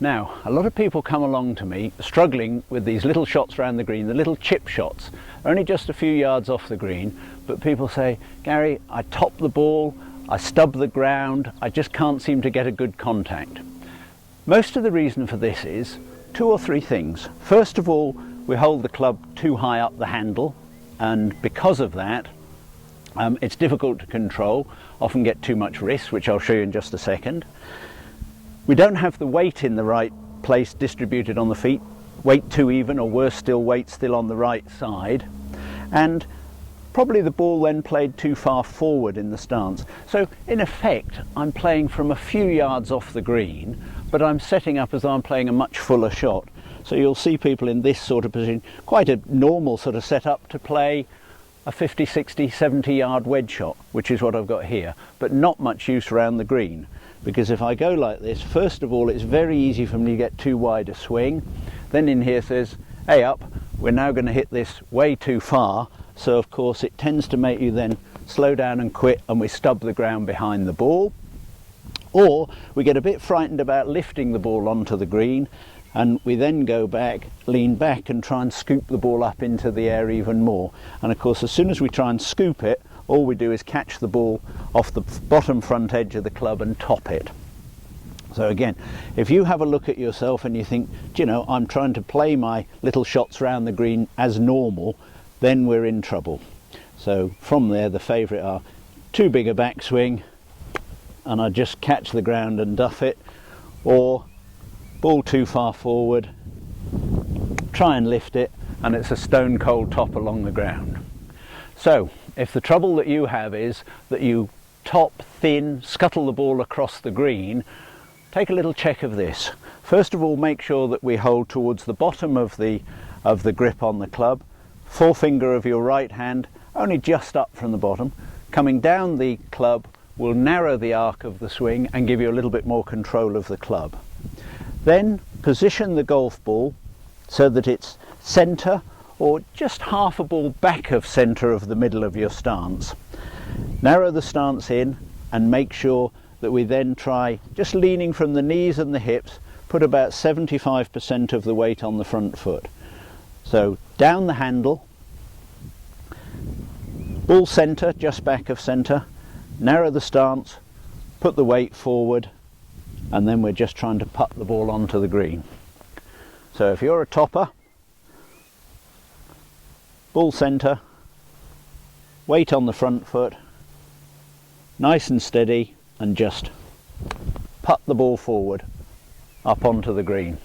Now, a lot of people come along to me struggling with these little shots around the green, the little chip shots, only just a few yards off the green, but people say, Gary, I top the ball, I stub the ground, I just can't seem to get a good contact. Most of the reason for this is two or three things. First of all, we hold the club too high up the handle, and because of that, it's difficult to control, often get too much wrist, which I'll show you in just a second. We don't have the weight in the right place distributed on the feet, weight too even, or worse still, weight still on the right side, and probably the ball then played too far forward in the stance. So in effect, I'm playing from a few yards off the green, but I'm setting up as though I'm playing a much fuller shot. So you'll see people in this sort of position, quite a normal sort of setup to play a 50, 60, 70 yard wedge shot, which is what I've got here, but not much use around the green. Because if I go like this, first of all, it's very easy for me to get too wide a swing. Then in here says, hey up, we're now going to hit this way too far. So of course it tends to make you then slow down and quit, and we stub the ground behind the ball. Or we get a bit frightened about lifting the ball onto the green, and we then go back, lean back and try and scoop the ball up into the air even more. And of course, as soon as we try and scoop it, all we do is catch the ball off the bottom front edge of the club and top it. So again, if you have a look at yourself and you think, do you know, I'm trying to play my little shots around the green as normal, then we're in trouble. So from there, the favourite are too big a backswing, and I just catch the ground and duff it, or ball too far forward, try and lift it, and it's a stone cold top along the ground. So if the trouble that you have is that you top thin, scuttle the ball across the green, take a little check of this. First of all, make sure that we hold towards the bottom of the grip on the club, forefinger of your right hand only just up from the bottom. Coming down the club will narrow the arc of the swing and give you a little bit more control of the club. Then position the golf ball so that it's centre or just half a ball back of centre of the middle of your stance. Narrow the stance in and make sure that we then try, just leaning from the knees and the hips, put about 75% of the weight on the front foot. So down the handle, ball centre, just back of centre, narrow the stance, put the weight forward, and then we're just trying to putt the ball onto the green. So if you're a topper, ball centre, weight on the front foot, nice and steady, and just putt the ball forward up onto the green.